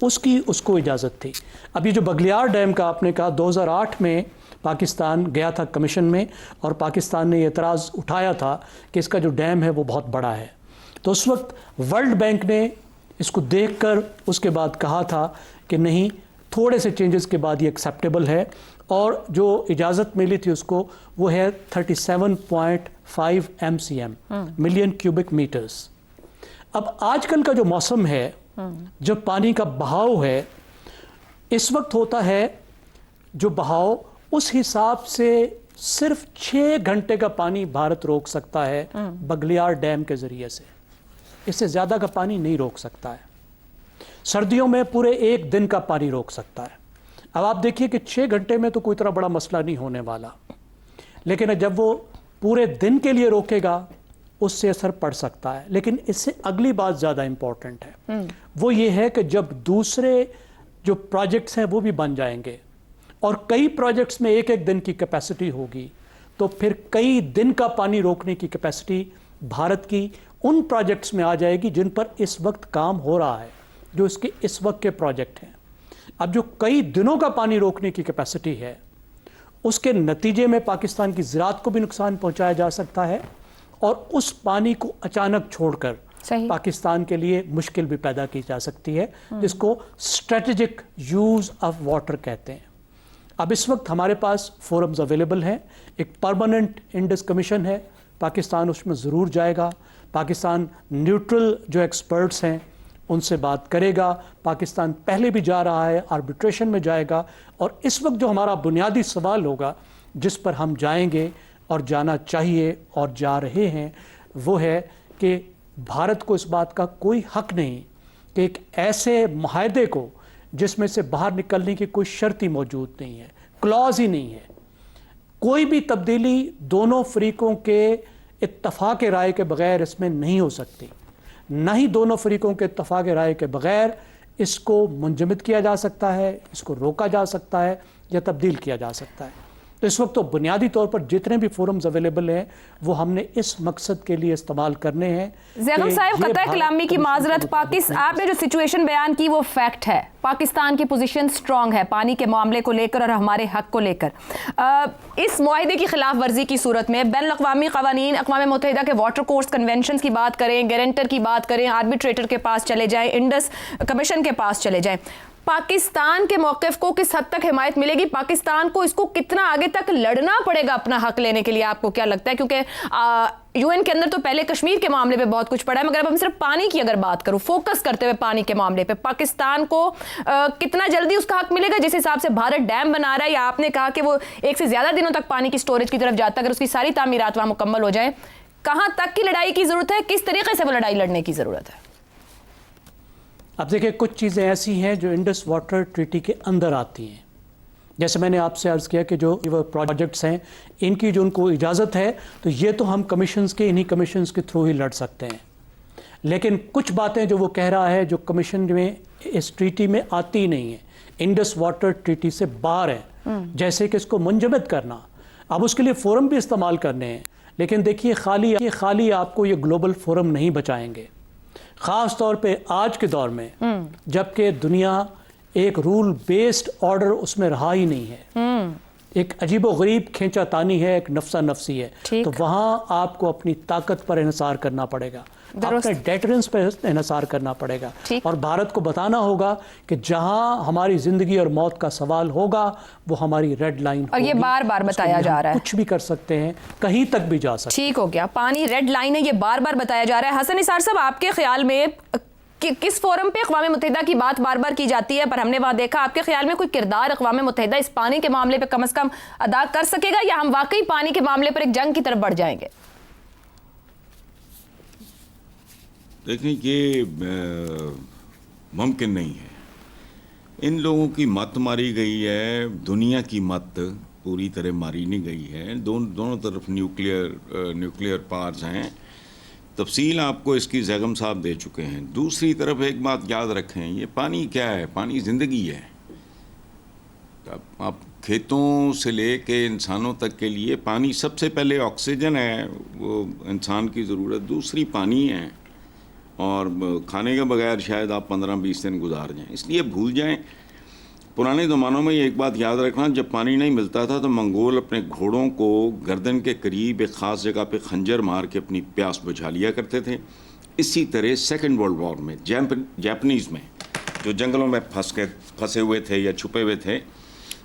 اس کو اجازت تھی. اب یہ جو بگلیار ڈیم کا آپ نے کہا 2008 میں پاکستان گیا تھا کمیشن میں اور پاکستان نے یہ اعتراض اٹھایا تھا کہ اس کا جو ڈیم ہے وہ بہت بڑا ہے. تو اس وقت ورلڈ بینک نے اس کو دیکھ کر اس کے بعد کہا تھا کہ نہیں, تھوڑے سے چینجز کے بعد یہ ایکسیپٹیبل ہے, اور جو اجازت ملی تھی اس کو وہ ہے 37.5 MCM ملین کیوبک میٹرز. اب آج کل کا جو موسم ہے, جب پانی کا بہاؤ ہے, اس وقت ہوتا ہے جو بہاؤ اس حساب سے صرف 6 گھنٹے کا پانی بھارت روک سکتا ہے بگلیار ڈیم کے ذریعے سے. اس سے زیادہ کا پانی نہیں روک سکتا ہے. سردیوں میں پورے 1 دن کا پانی روک سکتا ہے. اب آپ دیکھیے کہ 6 گھنٹے میں تو کوئی اتنا بڑا مسئلہ نہیں ہونے والا, لیکن جب وہ پورے دن کے لیے روکے گا اس سے اثر پڑ سکتا ہے. لیکن اس سے اگلی بات زیادہ امپورٹنٹ ہے, وہ یہ ہے کہ جب دوسرے جو پروجیکٹس ہیں وہ بھی بن جائیں گے اور کئی پروجیکٹس میں 1 دن کی کیپیسٹی ہوگی, تو پھر کئی دن کا پانی روکنے کی کیپیسٹی بھارت کی ان پروجیکٹس میں آ جائے گی جن پر اس وقت کام ہو رہا ہے, جو اس کے اس وقت کے پروجیکٹ ہیں. اب جو کئی دنوں کا پانی روکنے کی کیپیسٹی ہے, اس کے نتیجے میں پاکستان کی زراعت کو بھی نقصان پہنچایا جا سکتا ہے, اور اس پانی کو اچانک چھوڑ کر پاکستان کے لیے مشکل بھی پیدا کی جا سکتی ہے, جس کو اسٹریٹجک یوز آف واٹر کہتے ہیں. اب اس وقت ہمارے پاس فورمز اویلیبل ہیں. ایک پرماننٹ انڈس کمیشن ہے, پاکستان اس میں ضرور جائے گا. پاکستان نیوٹرل جو ایکسپرٹس ہیں ان سے بات کرے گا. پاکستان پہلے بھی جا رہا ہے, آربیٹریشن میں جائے گا. اور اس وقت جو ہمارا بنیادی سوال ہوگا جس پر ہم جائیں گے اور جانا چاہیے اور جا رہے ہیں, وہ ہے کہ بھارت کو اس بات کا کوئی حق نہیں کہ ایک ایسے معاہدے کو جس میں سے باہر نکلنے کی کوئی شرط ہی موجود نہیں ہے, کلاز ہی نہیں ہے, کوئی بھی تبدیلی دونوں فریقوں کے اتفاق رائے کے بغیر اس میں نہیں ہو سکتی. نہ ہی دونوں فریقوں کے اتفاق رائے کے بغیر اس کو منجمد کیا جا سکتا ہے, اس کو روکا جا سکتا ہے یا تبدیل کیا جا سکتا ہے. تو اس وقت تو بنیادی طور پر جتنے بھی فورمز اویلیبل ہیں وہ ہم نے اس مقصد کے لیے استعمال کرنے ہیں. زیغم صاحب, قطع کلامی کی معذرت, آپ نے جو سچویشن بیان کی وہ فیکٹ ہے. پاکستان کی پوزیشن سٹرونگ ہے پانی کے معاملے کو لے کر اور ہمارے حق کو لے کر. اس معاہدے کی خلاف ورزی کی صورت میں بین الاقوامی قوانین, اقوام متحدہ کے واٹر کورس کنونشنز کی بات کریں, گارنٹر کی بات کریں, آربیٹریٹر کے پاس چلے جائیں, انڈس کمیشن کے پاس چلے جائیں, پاکستان کے موقف کو کس حد تک حمایت ملے گی؟ پاکستان کو اس کو کتنا آگے تک لڑنا پڑے گا اپنا حق لینے کے لیے, آپ کو کیا لگتا ہے؟ کیونکہ UN کے اندر تو پہلے کشمیر کے معاملے پہ بہت کچھ پڑا ہے, مگر اب ہم صرف پانی کی اگر بات کروں, فوکس کرتے ہوئے پانی کے معاملے پہ, پاکستان کو کتنا جلدی اس کا حق ملے گا؟ جس حساب سے بھارت ڈیم بنا رہا ہے, یا آپ نے کہا کہ وہ 1 سے زیادہ دنوں تک پانی کی سٹوریج کی طرف جاتا ہے, اگر اس کی ساری تعمیرات وہاں مکمل ہو جائیں, کہاں تک کی لڑائی کی ضرورت ہے, کس طریقے سے وہ لڑائی لڑنے کی ضرورت ہے؟ اب دیکھیں, کچھ چیزیں ایسی ہیں جو انڈس واٹر ٹریٹی کے اندر آتی ہیں. جیسے میں نے آپ سے عرض کیا کہ جو پروجیکٹس ہیں ان کی جو ان کو اجازت ہے, تو یہ تو ہم کمیشنز کے انہی کمیشنز کے تھرو ہی لڑ سکتے ہیں. لیکن کچھ باتیں جو وہ کہہ رہا ہے جو کمیشن میں اس ٹریٹی میں آتی نہیں ہیں, انڈس واٹر ٹریٹی سے باہر ہیں, جیسے کہ اس کو منجمد کرنا. اب اس کے لیے فورم بھی استعمال کرنے ہیں, لیکن دیکھیے خالی آپ کو یہ گلوبل فورم نہیں بچائیں گے, خاص طور پہ آج کے دور میں جبکہ دنیا ایک رول بیسڈ آرڈر اس میں رہا ہی نہیں ہے, ایک عجیب و غریب کھینچا تانی ہے, ایک نفسا نفسی ہے. تو وہاں آپ کو اپنی طاقت پر انحصار کرنا پڑے گا, اپنے ڈیٹرنس پر انحصار کرنا پڑے گا, اور بھارت کو بتانا ہوگا کہ جہاں ہماری زندگی اور موت کا سوال ہوگا وہ ہماری ریڈ لائن ہوگی, اور یہ بار بار بتایا جا رہا ہے. کچھ بھی کر سکتے ہیں, کہیں تک بھی جا سکتے ہیں. ٹھیک ہو گیا, پانی ریڈ لائن ہے, یہ بار بار بتایا جا رہا ہے. حسن نثار صاحب, آپ کے خیال میں کس فورم پہ اقوام متحدہ کی بات بار بار کی جاتی ہے, پر ہم نے وہاں دیکھا, آپ کے خیال میں کوئی کردار اقوام متحدہ اس پانی کے معاملے پہ کم از کم ادا کر سکے گا, یا ہم واقعی پانی کے معاملے پر ایک جنگ کی طرف بڑھ جائیں گے؟ دیکھیں, یہ ممکن نہیں ہے. ان لوگوں کی مت ماری گئی ہے, دنیا کی مت پوری طرح ماری نہیں گئی ہے. دونوں طرف نیوکلیئر پاورز ہیں. تفصیل آپ کو اس کی زیغم صاحب دے چکے ہیں. دوسری طرف ایک بات یاد رکھیں, یہ پانی کیا ہے؟ پانی زندگی ہے. آپ کھیتوں سے لے کے انسانوں تک کے لیے پانی سب سے پہلے آکسیجن ہے, وہ انسان کی ضرورت. دوسری پانی ہے, اور کھانے کے بغیر شاید آپ 15-20 دن گزار جائیں. اس لیے بھول جائیں. پرانے زمانوں میں یہ ایک بات یاد رکھنا, جب پانی نہیں ملتا تھا تو منگول اپنے گھوڑوں کو گردن کے قریب ایک خاص جگہ پہ خنجر مار کے اپنی پیاس بجھا لیا کرتے تھے. اسی طرح سیکنڈ ورلڈ وار میں جاپنیز میں جو جنگلوں میں پھنسے ہوئے تھے یا چھپے ہوئے تھے,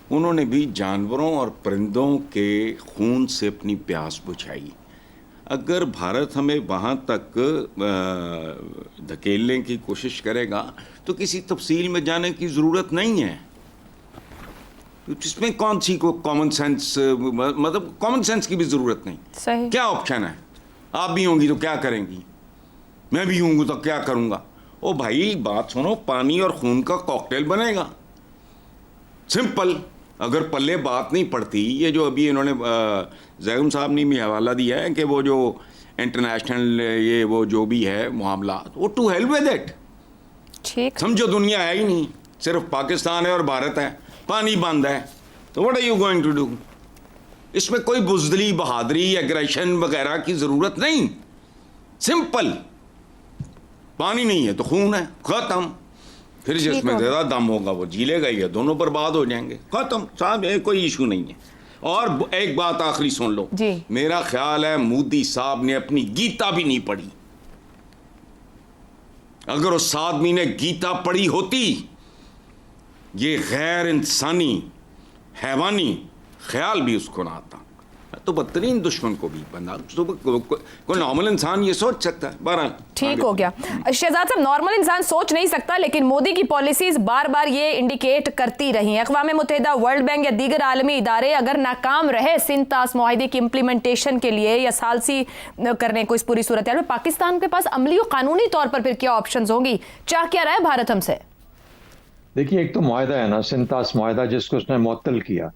انہوں نے بھی جانوروں اور پرندوں کے خون سے اپنی پیاس بجھائی. اگر بھارت ہمیں وہاں تک دھکیلنے کی کوشش کرے گا تو کسی تفصیل میں جانے کی ضرورت نہیں ہے. اس میں کون سی کو کامن سینس, مطلب کامن سینس کی بھی ضرورت نہیں. صحیح. کیا آپشن ہے؟ آپ بھی ہوں گی تو کیا کریں گی, میں بھی ہوں گی تو کیا کروں گا. او بھائی بات سنو, پانی اور خون کا کاکٹیل بنے گا, سمپل. اگر پلے بات نہیں پڑتی, یہ جو ابھی انہوں نے زیغم صاحب نے بھی حوالہ دیا ہے کہ وہ جو انٹرنیشنل یہ وہ جو بھی ہے معاملات, وہ ٹو ہیل ود اٹ. ٹھیک, سمجھو دنیا ہے ہی نہیں, صرف پاکستان ہے اور بھارت ہے, پانی بند ہے, تو what are you going to do. اس میں کوئی بزدلی, بہادری, ایگریشن وغیرہ کی ضرورت نہیں. سمپل, پانی نہیں ہے تو خون ہے, ختم. پھر جس میں زیادہ دم ہوگا وہ جی لے گا, یہ دونوں برباد ہو جائیں گے, ختم صاحب, کوئی ایشو نہیں ہے. اور ایک بات آخری سن لو, میرا خیال ہے مودی صاحب نے اپنی گیتا بھی نہیں پڑھی. اگر اس آدمی نے گیتا پڑھی ہوتی, یہ غیر انسانی حیوانی خیال بھی اس کو نہ آتا. تو بدترین دشمن کو بھی بندہ, کوئی نارمل انسان یہ سوچ سکتا ہے. بہرحال ٹھیک ہو گیا. شہزاد صاحب, نارمل انسان سوچ نہیں سکتا, لیکن مودی کی پالیسیز بار بار یہ انڈیکیٹ کرتی رہی ہیں. اقوام متحدہ, ورلڈ بینک یا دیگر عالمی ادارے اگر ناکام رہے سنتاس معاہدے کی امپلیمنٹیشن کے لیے یا ثالثی کرنے کو اس پوری صورتحال میں, پاکستان کے پاس عملی و قانونی طور پر پھر کیا آپشنز ہوں گی؟ چاہ کیا رہا ہے بھارت ہم سے؟ دیکھیے, ایک تو معاہدہ ہے نا, سنتاس معاہدہ, جس کو اس نے معطل کیا.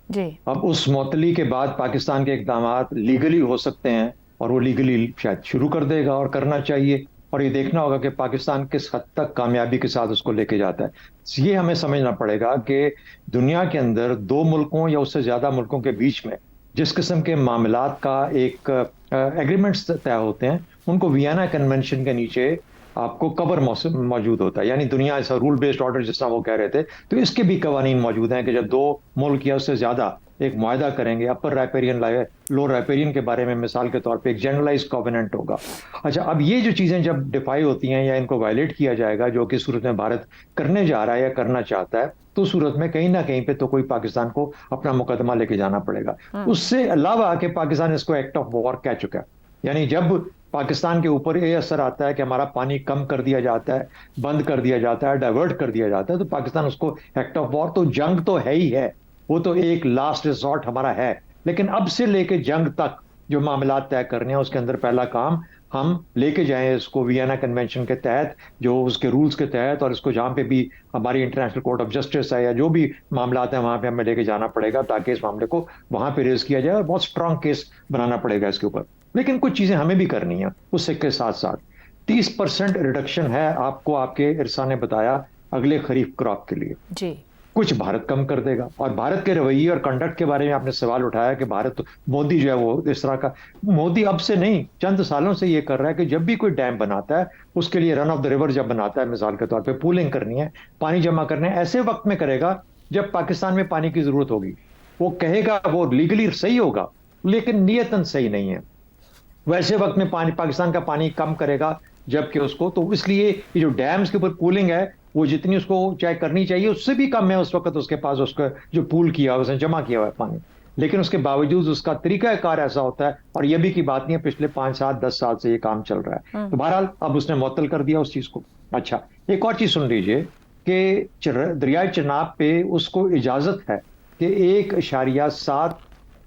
اب اس معطلی کے بعد پاکستان کے اقدامات لیگلی ہو سکتے ہیں, اور وہ لیگلی شاید شروع کر دے گا, اور کرنا چاہیے. اور یہ دیکھنا ہوگا کہ پاکستان کس حد تک کامیابی کے ساتھ اس کو لے کے جاتا ہے. یہ ہمیں سمجھنا پڑے گا کہ دنیا کے اندر دو ملکوں یا اس سے زیادہ ملکوں کے بیچ میں جس قسم کے معاملات کا ایک ایگریمنٹس طے ہوتے ہیں, ان کو وینا کنونشن کے نیچے آپ کو کور موجود ہوتا ہے. یعنی دنیا ایسا رول بیسڈ آرڈر جس طرح وہ کہہ رہے تھے, تو اس کے بھی قوانین موجود ہیں کہ جب دو ملک یا اس سے زیادہ ایک معاہدہ کریں گے, اپر رائپیرین لوور رائپیرین کے بارے میں مثال کے طور پہ ایک جنرلائز کووننٹ ہوگا. اچھا, اب یہ جو چیزیں جب ڈیفائی ہوتی ہیں یا ان کو وائلیٹ کیا جائے گا, جو کہ صورت میں بھارت کرنے جا رہا ہے یا کرنا چاہتا ہے, تو صورت میں کہیں نہ کہیں پہ تو کوئی پاکستان کو اپنا مقدمہ لے کے جانا پڑے گا. اس سے علاوہ کہ پاکستان اس کو ایکٹ آف وار کہہ چکا ہے. یعنی جب پاکستان کے اوپر یہ اثر آتا ہے کہ ہمارا پانی کم کر دیا جاتا ہے, بند کر دیا جاتا ہے, ڈائیورٹ کر دیا جاتا ہے, تو پاکستان اس کو ایکٹ آف وار, تو جنگ تو ہے ہی ہے, وہ تو ایک لاسٹ ریزورٹ ہمارا ہے. لیکن اب سے لے کے جنگ تک جو معاملات طے کرنے ہیں, اس کے اندر پہلا کام ہم لے کے جائیں اس کو وینا کنونشن کے تحت, جو اس کے رولز کے تحت, اور اس کو جہاں پہ بھی ہماری انٹرنیشنل کورٹ آف جسٹس ہے یا جو بھی معاملات ہیں وہاں پہ ہمیں لے کے جانا پڑے گا, تاکہ اس معاملے کو وہاں پہ ریز کیا جائے, اور بہت اسٹرانگ کیس بنانا پڑے گا اس کے اوپر. لیکن کچھ چیزیں ہمیں بھی کرنی ہیں اس کے ساتھ ساتھ. 30% ریڈکشن ہے آپ کو, آپ کے ارسا نے بتایا, اگلے خریف کراپ کے لیے. جی, کچھ بھارت کم کر دے گا. اور بھارت کے رویے اور کنڈکٹ کے بارے میں آپ نے سوال اٹھایا کہ بھارت, مودی جو ہے وہ اس طرح کا, مودی اب سے نہیں چند سالوں سے یہ کر رہا ہے کہ جب بھی کوئی ڈیم بناتا ہے, اس کے لیے رن آف دا ریور جب بناتا ہے, مثال کے طور پہ پولنگ کرنی ہے, پانی جمع کرنا ہے, ایسے وقت میں کرے گا جب پاکستان میں پانی کی ضرورت ہوگی. وہ کہے گا وہ لیگلی صحیح ہوگا, لیکن نیتاً صحیح نہیں ہے. ویسے وقت میں پاکستان کا پانی کم کرے گا جبکہ اس کو, تو اس لیے یہ جو ڈیمز کے اوپر پولنگ ہے, وہ جتنی اس کو چاہے کرنی چاہیے اس سے بھی کم ہے اس وقت اس کے پاس, اس کا جو پول کیا اس نے جمع کیا ہوا ہے پانی. لیکن اس کے باوجود اس کا طریقہ کار ایسا ہوتا ہے, اور یہ بھی کی بات نہیں ہے, پچھلے 5 7 10 سال سے یہ کام چل رہا ہے. تو بہرحال اب اس نے معطل کر دیا اس چیز کو. اچھا, ایک اور چیز سن لیجئے کہ دریائے چناب پہ اس کو اجازت ہے کہ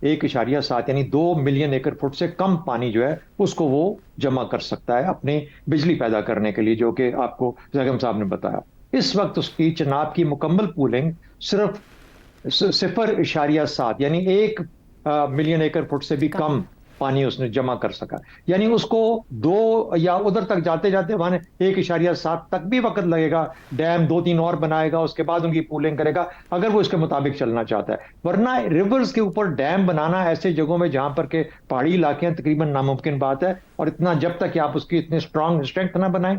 1.7 یعنی 2 ملین ایکڑ فٹ سے کم پانی جو ہے اس کو وہ جمع کر سکتا ہے اپنے بجلی پیدا کرنے کے لیے, جو کہ آپ کو زیغم صاحب نے بتایا. اس وقت اس کی چناب کی مکمل پولنگ صرف 0.7 یعنی 1 ملین ایکڑ فٹ سے بھی کم پانی اس نے جمع کر سکا. یعنی اس کو 2 یا ادھر تک جاتے جاتے وہاں 1.7 تک بھی وقت لگے گا. ڈیم 2-3 اور بنائے گا, اس کے بعد ان کی پولنگ کرے گا, اگر وہ اس کے مطابق چلنا چاہتا ہے. ورنہ ریورز کے اوپر ڈیم بنانا ایسے جگہوں میں جہاں پر کہ پہاڑی علاقے ہیں تقریباً ناممکن بات ہے. اور اتنا جب تک کہ آپ اس کی اتنی اسٹرانگ اسٹرینتھ نہ بنائیں,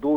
2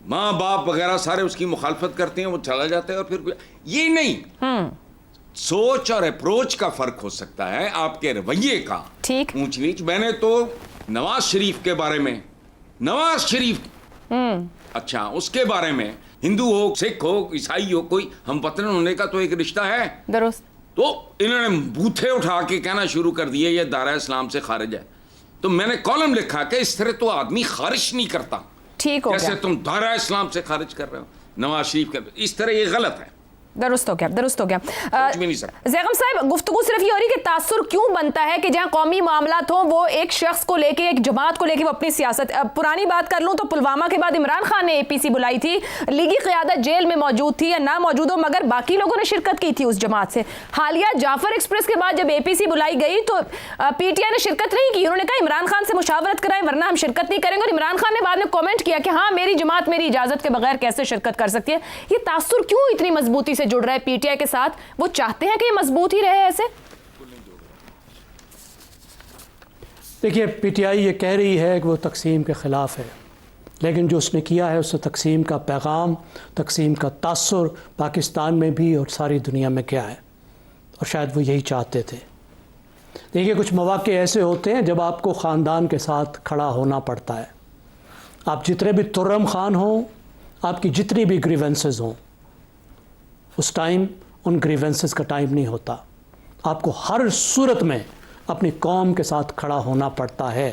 ماں باپ وغیرہ سارے اس کی مخالفت کرتے ہیں, وہ چلا جاتا ہے. اور پھر یہ نہیں, سوچ اور اپروچ کا فرق ہو سکتا ہے, آپ کے رویے کا ٹھیک اونچ نیچ. میں نے تو نواز شریف کے بارے میں, نواز شریف اچھا اس کے بارے میں, ہندو ہو سکھ ہو عیسائی ہو, کوئی ہم وطن ہونے کا تو ایک رشتہ ہے. درست. تو انہوں نے بوتھے اٹھا کے کہنا شروع کر دیے یہ دائرہ اسلام سے خارج ہے. تو میں نے کالم لکھا کہ اس طرح تو آدمی خارج نہیں کرتا. ٹھیک ہو گیا. جیسے تم دائرہ اسلام سے خارج کر رہے ہو نواز شریف کا, اس طرح یہ غلط ہے. درست ہو گیا, درست ہو گیا. زیغم صاحب, گفتگو صرف یہ ہو رہی کہ تاثر کیوں بنتا ہے کہ جہاں قومی معاملات ہوں وہ ایک شخص کو لے کے, ایک جماعت کو لے کے وہ اپنی سیاست. پرانی بات کر لوں تو پلوامہ کے بعد عمران خان نے APC بلائی تھی, لیگی قیادت جیل میں موجود تھی یا نہ موجود ہو, مگر باقی لوگوں نے شرکت کی تھی اس جماعت سے. حالیہ جعفر ایکسپریس کے بعد جب APC بلائی گئی تو PTI نے شرکت نہیں کی. انہوں نے کہا عمران خان سے مشاورت کرائیں ورنہ ہم شرکت نہیں کریں گے. اور عمران خان نے بعد میں کامنٹ کیا کہ ہاں میری جماعت میری اجازت کے بغیر کیسے شرکت کر سکتی ہے. یہ تاثر کیوں اتنی مضبوطی سے جڑ رہا ہے PTI کے ساتھ؟ وہ چاہتے ہیں کہ یہ مضبوط ہی رہے ایسے؟ دیکھیے PTI یہ کہہ رہی ہے کہ وہ تقسیم کے خلاف ہے, لیکن جو اس نے کیا ہے اس سے تقسیم کا پیغام, تقسیم کا تاثر پاکستان میں بھی اور ساری دنیا میں کیا ہے, اور شاید وہ یہی چاہتے تھے. دیکھیے کچھ مواقع ایسے ہوتے ہیں جب آپ کو خاندان کے ساتھ کھڑا ہونا پڑتا ہے. آپ جتنے بھی ترم خان ہوں, آپ کی جتنی بھی گریونسز ہوں, اس ٹائم ان گریونسز کا ٹائم نہیں ہوتا. آپ کو ہر صورت میں اپنی قوم کے ساتھ کھڑا ہونا پڑتا ہے.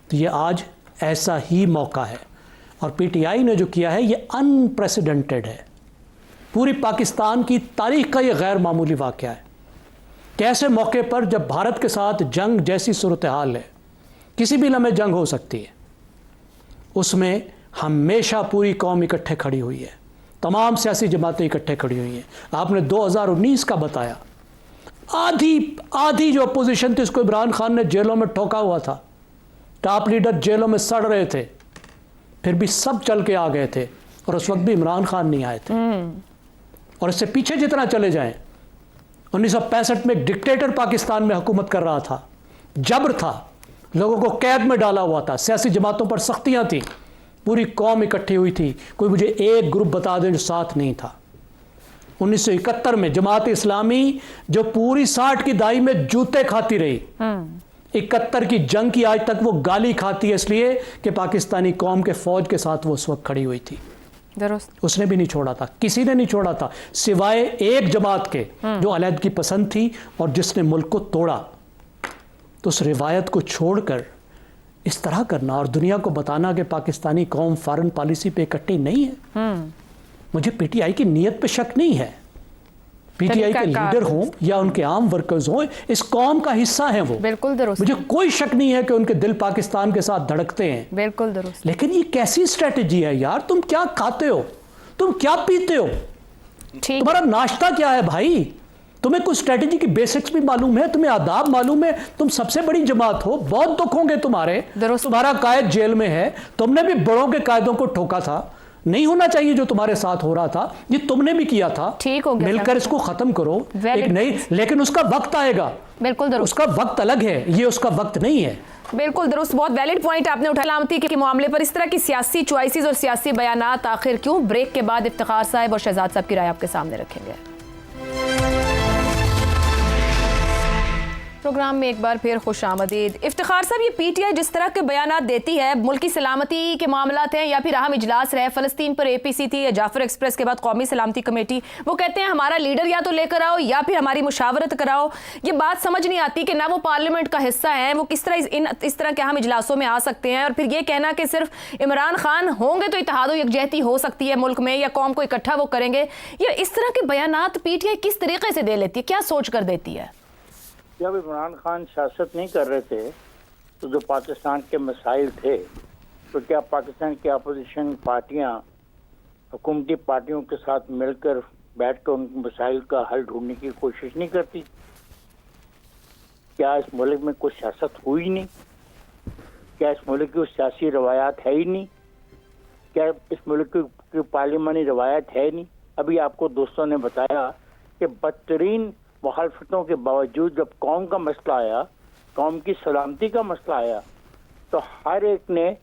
تو یہ آج ایسا ہی موقع ہے, اور PTI نے جو کیا ہے یہ ان پریسیڈنٹڈ ہے. پوری پاکستان کی تاریخ کا یہ غیر معمولی واقعہ ہے کہ ایسے موقع پر جب بھارت کے ساتھ جنگ جیسی صورتحال ہے, کسی بھی لمحے جنگ ہو سکتی ہے, اس میں ہمیشہ پوری قوم اکٹھے کھڑی ہوئی ہے, تمام سیاسی جماعتیں اکٹھے کھڑی ہوئی ہیں. آپ نے 2019 کا بتایا, آدھی جو اپوزیشن تھی اس کو عمران خان نے جیلوں میں ٹھوکا ہوا تھا, ٹاپ لیڈر جیلوں میں سڑ رہے تھے, پھر بھی سب چل کے آ گئے تھے, اور اس وقت بھی عمران خان نہیں آئے تھے. اور اس سے پیچھے جتنا چلے جائیں, 1965 میں ایک ڈکٹیٹر پاکستان میں حکومت کر رہا تھا, جبر تھا, لوگوں کو قید میں ڈالا ہوا تھا, سیاسی جماعتوں پر سختیاں تھیں, پوری قوم اکٹھی ہوئی تھی. کوئی مجھے ایک گروپ بتا دیں جو ساتھ نہیں تھا. 1971 میں جماعت اسلامی جو پوری 60 کی دہائی میں جوتے کھاتی رہی, 71 کی جنگ کی آج تک وہ گالی کھاتی ہے, اس لیے کہ پاکستانی قوم کے فوج کے ساتھ وہ اس وقت کھڑی ہوئی تھی. درست. اس نے بھی نہیں چھوڑا تھا, کسی نے نہیں چھوڑا تھا سوائے ایک جماعت کے جو علیحدگی پسند تھی اور جس نے ملک کو توڑا. تو اس روایت کو چھوڑ کر اس طرح کرنا اور دنیا کو بتانا کہ پاکستانی قوم فارن پالیسی پہ اکٹھی نہیں ہے, مجھے PTI کی نیت پہ شک نہیں ہے. PTI کے لیڈر ہوں یا ان کے عام ورکرز ہوں, اس قوم کا حصہ ہیں وہ. بالکل درست. مجھے کوئی شک نہیں ہے کہ ان کے دل پاکستان کے ساتھ دھڑکتے ہیں. بالکل درست. لیکن یہ کیسی اسٹریٹجی ہے یار, تم کیا کھاتے ہو, تم کیا پیتے ہو, تمہارا ناشتہ کیا ہے بھائی, تمہیں کوئی اسٹریٹجی کی بیسکس بھی معلوم ہے, تمہیں آداب معلوم ہے, تم سب سے بڑی جماعت ہو, بہت دکھ ہوں گے تمہارے. تمہارا قائد جیل میں ہے, تم نے بھی بڑوں کے قائدوں کو ٹھوکا تھا, نہیں ہونا چاہیے جو تمہارے ساتھ ہو رہا تھا, یہ تم نے بھی کیا تھا. ٹھیک ہو گیا, مل کر اس کو ختم کرو. ایک نہیں, لیکن اس کا وقت آئے گا. بالکل درست. اس کا وقت الگ ہے, یہ اس کا وقت نہیں ہے. بالکل درست. بہت ویلڈ پوائنٹ آپ نے اٹھایا سلامتی کے معاملے پر. اس طرح کی سیاسی چوائسز اور سیاسی بیانات آخر کیوں؟ بریک کے بعد افتخار صاحب اور شہزاد صاحب کی رائے آپ کے سامنے رکھیں گے. پروگرام میں ایک بار پھر خوش آمدید. افتخار صاحب, یہ PTI جس طرح کے بیانات دیتی ہے, ملکی سلامتی کے معاملات ہیں یا پھر اہم اجلاس رہے, فلسطین پر APC تھی یا جعفر ایکسپریس کے بعد قومی سلامتی کمیٹی, وہ کہتے ہیں ہمارا لیڈر یا تو لے کر آؤ یا پھر ہماری مشاورت کراؤ. یہ بات سمجھ نہیں آتی کہ نہ وہ پارلیمنٹ کا حصہ ہیں, وہ کس طرح اس طرح کے اہم اجلاسوں میں آ سکتے ہیں, اور پھر یہ کہنا کہ صرف عمران خان ہوں گے تو اتحاد و یکجہتی ہو سکتی ہے ملک میں, یا قوم کو اکٹھا وہ کریں گے. یہ اس طرح کے بیانات PTI کس طریقے سے دے لیتی ہے, کیا سوچ کر دیتی ہے؟ جب عمران خان سیاست نہیں کر رہے تھے تو جو پاکستان کے مسائل تھے, تو کیا پاکستان کی اپوزیشن پارٹیاں حکومتی پارٹیوں کے ساتھ مل کر بیٹھ کر ان مسائل کا حل ڈھونڈنے کی کوشش نہیں کرتی؟ کیا اس ملک میں کوئی سیاست ہوئی نہیں؟ کیا اس ملک کی سیاسی روایات ہے ہی نہیں؟ کیا اس ملک کی پارلیمانی روایت ہے نہیں؟ ابھی آپ کو دوستوں نے بتایا کہ بدترین مخالفتوں کے باوجود جب قوم کا مسئلہ آیا, قوم کی سلامتی کا مسئلہ آیا, تو ہر ایک نے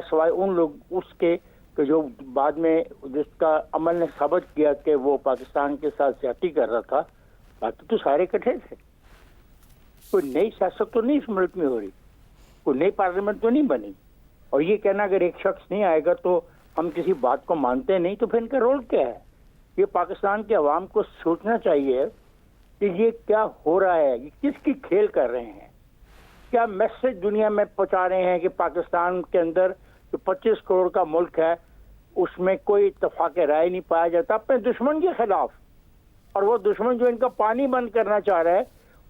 سوائے ان لوگ اس کے کہ جو بعد میں جس کا عمل نے ثابت کیا کہ وہ پاکستان کے ساتھ زیادتی کر رہا تھا، باقی تو سارے اکٹھے تھے. کوئی نئی سیاست تو نہیں اس ملک میں ہو رہی، کوئی نئی پارلیمنٹ تو نہیں بنی. اور یہ کہنا اگر ایک شخص نہیں آئے گا تو ہم کسی بات کو مانتے نہیں، تو پھر ان کا رول کیا ہے؟ یہ پاکستان کے عوام کو سوچنا چاہیے کہ یہ کیا ہو رہا ہے، یہ کس کی کھیل کر رہے ہیں، کیا میسج دنیا میں پہنچا رہے ہیں کہ پاکستان کے اندر جو 25 کروڑ کا ملک ہے اس میں کوئی اتفاق رائے نہیں پایا جاتا اپنے دشمن کے خلاف. اور وہ دشمن جو ان کا پانی بند کرنا چاہ رہا ہے،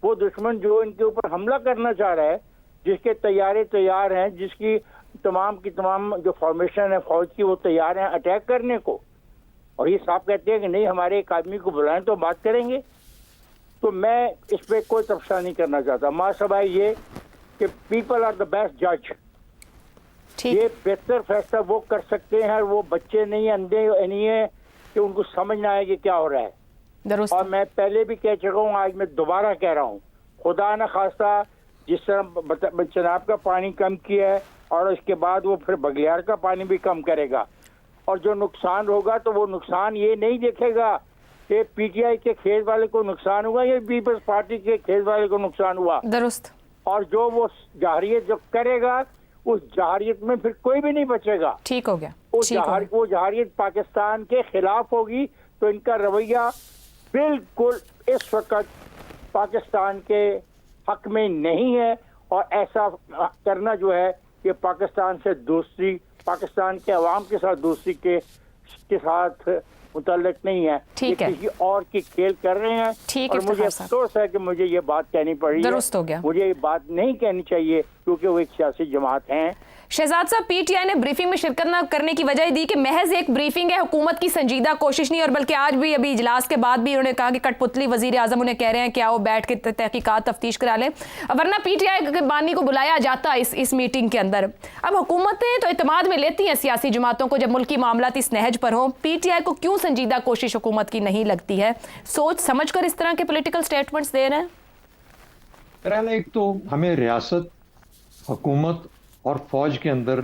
وہ دشمن جو ان کے اوپر حملہ کرنا چاہ رہا ہے، جس کے طیارے تیار ہیں، جس کی تمام جو فارمیشن ہے فوج کی وہ تیار ہیں اٹیک کرنے کو، اور یہ صاحب کہتے ہیں کہ نہیں ہمارے ایک آدمی کو بلائیں تو بات کریں گے. تو میں اس پہ کوئی تبصرہ نہیں کرنا چاہتا. ماں سبائے یہ کہ پیپل آر دا بیسٹ جج. یہ بہتر فیصلہ وہ کر سکتے ہیں، وہ بچے نہیں، اندھے نہیں ہیں کہ ان کو سمجھ نہ آئے کہ کیا ہو رہا ہے. درست. اور میں پہلے بھی کہہ چکا ہوں، آج میں دوبارہ کہہ رہا ہوں، خدا نہ خواستہ جس طرح چناب کا پانی کم کیا ہے اور اس کے بعد وہ پھر بگلیار کا پانی بھی کم کرے گا، اور جو نقصان ہوگا تو وہ نقصان یہ نہیں دیکھے گا کہ پی ٹی آئی کے کھیت والے کو نقصان ہوا یا پیپلز پارٹی کے کھیت والے کو نقصان ہوا. درست. اور جو وہ جارحیت جو کرے گا اس جارحیت میں پھر کوئی بھی نہیں بچے گا. ٹھیک ہو گیا. وہ جارحیت پاکستان کے خلاف ہوگی تو ان کا رویہ بالکل اس وقت پاکستان کے حق میں نہیں ہے، اور ایسا کرنا جو ہے کہ پاکستان سے دوستی، پاکستان کے عوام کے ساتھ دوستی کے ساتھ متعلق نہیں ہے. ٹھیک ہے. کسی اور کی کھیل کر رہے ہیں. ٹھیک اور ہے. مجھے افسوس ہے کہ مجھے یہ بات کہنی پڑی. درست ہو گیا. مجھے یہ بات نہیں کہنی چاہیے کیونکہ وہ ایک سیاسی جماعت ہیں. شہزاد صاحب، پی ٹی آئی نے بریفنگ میں شرکت نہ کرنے کی وجہ دی کہ محض ایک بریفنگ ہے، حکومت کی سنجیدہ کوشش نہیں، اور بلکہ آج بھی ابھی اجلاس کے بعد بھی انہوں نے کہا کہ کٹ پتلی وزیر اعظم انہیں کہہ رہے ہیں کہ آؤ بیٹھ کے تحقیقات تفتیش کرا لیں، ورنہ پی ٹی آئی کے بانی کو بلایا جاتا اس میٹنگ کے اندر. اب حکومتیں تو اعتماد میں لیتی ہیں سیاسی جماعتوں کو جب ملکی معاملات اس نہج پر ہوں. پی ٹی آئی کو کیوں سنجیدہ کوشش حکومت کی نہیں لگتی ہے؟ سوچ سمجھ کر اس طرح کے پولیٹیکل سٹیٹمنٹس دے رہے ہیں. ایک تو ہمیں ریاست، حکومت اور فوج کے اندر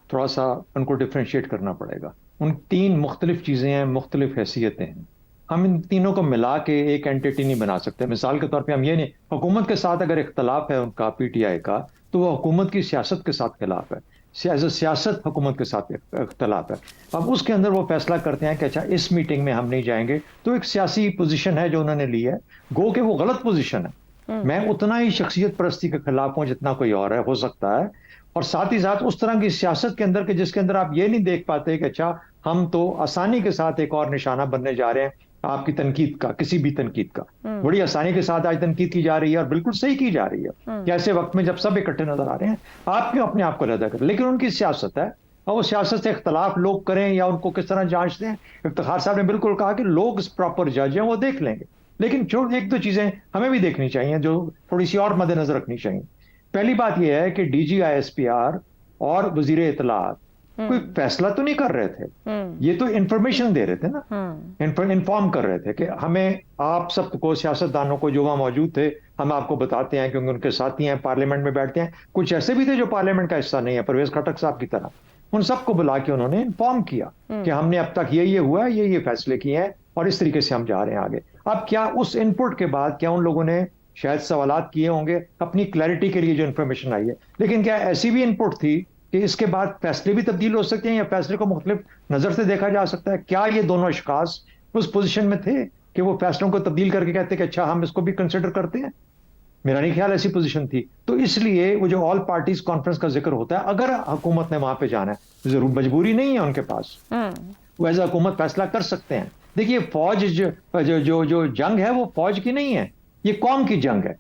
تھوڑا سا ان کو ڈفرینشیٹ کرنا پڑے گا. ان تین مختلف چیزیں ہیں، مختلف حیثیتیں ہیں. ہم ان تینوں کو ملا کے ایک اینٹیٹی نہیں بنا سکتے. مثال کے طور پہ ہم یہ نہیں، حکومت کے ساتھ اگر اختلاف ہے ان کا پی ٹی آئی کا تو وہ حکومت کی سیاست کے ساتھ خلاف ہے. سیاست حکومت کے ساتھ اختلاف ہے. اب اس کے اندر وہ فیصلہ کرتے ہیں کہ اچھا اس میٹنگ میں ہم نہیں جائیں گے، تو ایک سیاسی پوزیشن ہے جو انہوں نے لی ہے، گو کہ وہ غلط پوزیشن ہے. میں اتنا ہی شخصیت پرستی کے خلاف ہوں جتنا کوئی اور ہے، ہو سکتا ہے. اور ساتھ ہی ساتھ اس طرح کی سیاست کے اندر کہ جس کے اندر آپ یہ نہیں دیکھ پاتے کہ اچھا ہم تو آسانی کے ساتھ ایک اور نشانہ بننے جا رہے ہیں آپ کی تنقید کا، کسی بھی تنقید کا. بڑی آسانی کے ساتھ آج تنقید کی جا رہی ہے اور بالکل صحیح کی جا رہی ہے کہ ایسے وقت میں جب سب اکٹھے نظر آ رہے ہیں آپ کیوں اپنے آپ کو علیحدہ کریں. لیکن ان کی سیاست ہے اور وہ سیاست سے اختلاف لوگ کریں یا ان کو کس طرح جانچتے ہیں. افتخار صاحب نے بالکل کہا کہ لوگ پراپر جج ہیں، وہ دیکھ لیں گے. لیکن ایک دو چیزیں ہمیں بھی دیکھنی چاہیے جو تھوڑی سی اور مد نظر رکھنی چاہیے. پہلی بات یہ ہے کہ D G I S P R اور وزیر اطلاعات کوئی فیصلہ تو نہیں کر رہے تھے، یہ تو انفارمیشن دے رہے تھے نا، انفارم کر رہے تھے کہ ہمیں آپ سب کو، سیاستدانوں کو جو وہاں موجود تھے، ہم آپ کو بتاتے ہیں کیونکہ ان کے ساتھی ہیں، پارلیمنٹ میں بیٹھتے ہیں. کچھ ایسے بھی تھے جو پارلیمنٹ کا حصہ نہیں ہے، پرویز خٹک صاحب کی طرح. ان سب کو بلا کے انہوں نے انفارم کیا کہ ہم نے اب تک یہ ہوا ہے، یہ فیصلے کیے ہیں اور اس طریقے سے ہم جا رہے ہیں آگے. اب کیا اس ان پٹ کے بعد کیا ان لوگوں نے شاید سوالات کیے ہوں گے اپنی کلیئرٹی کے لیے جو انفارمیشن آئی ہے، لیکن کیا ایسی بھی ان پٹ تھی کہ اس کے بعد فیصلے بھی تبدیل ہو سکتے ہیں یا فیصلے کو مختلف نظر سے دیکھا جا سکتا ہے؟ کیا یہ دونوں اشخاص اس پوزیشن میں تھے کہ وہ فیصلوں کو تبدیل کر کے کہتے کہ اچھا ہم اس کو بھی کنسیڈر کرتے ہیں؟ میرا نہیں خیال ایسی پوزیشن تھی. تو اس لیے وہ جو آل پارٹیز کانفرنس کا ذکر ہوتا ہے، اگر حکومت نے وہاں پہ جانا ہے، ضرور مجبوری نہیں ہے ان کے پاس، وہ ایز اے حکومت فیصلہ کر سکتے ہیں. دیکھیے فوج جو جنگ ہے وہ فوج کی نہیں ہے، یہ قوم کی جنگ ہے.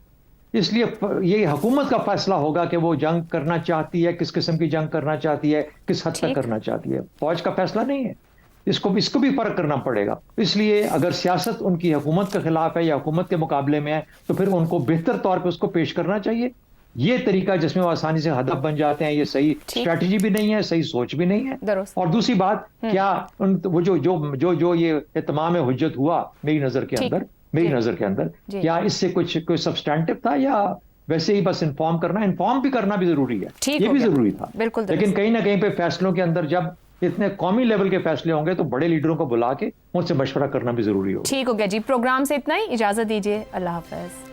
اس لیے یہ حکومت کا فیصلہ ہوگا کہ وہ جنگ کرنا چاہتی ہے، کس قسم کی جنگ کرنا چاہتی ہے، کس حد تک کرنا چاہتی ہے. فوج کا فیصلہ نہیں ہے. اس کو بھی فرق کرنا پڑے گا. اس لیے اگر سیاست ان کی حکومت کے خلاف ہے یا حکومت کے مقابلے میں ہے تو پھر ان کو بہتر طور پہ اس کو پیش کرنا چاہیے. یہ طریقہ جس میں وہ آسانی سے ہدف بن جاتے ہیں، یہ صحیح اسٹریٹجی بھی نہیں ہے، صحیح سوچ بھی نہیں ہے. اور دوسری بات، کیا وہ جو یہ اتمام حجت ہوا میری نظر کے اندر کیا اس سے کوئی سبسٹینٹو تھا یا ویسے ہی بس انفارم بھی کرنا بھی ضروری ہے، یہ بھی ضروری تھا. لیکن کہیں نہ کہیں پہ فیصلوں کے اندر جب اتنے قومی لیول کے فیصلے ہوں گے تو بڑے لیڈروں کو بلا کے ان سے مشورہ کرنا بھی ضروری ہوگا. ٹھیک ہو گیا جی، پروگرام سے اتنا ہی، اجازت دیجیے، اللہ حافظ.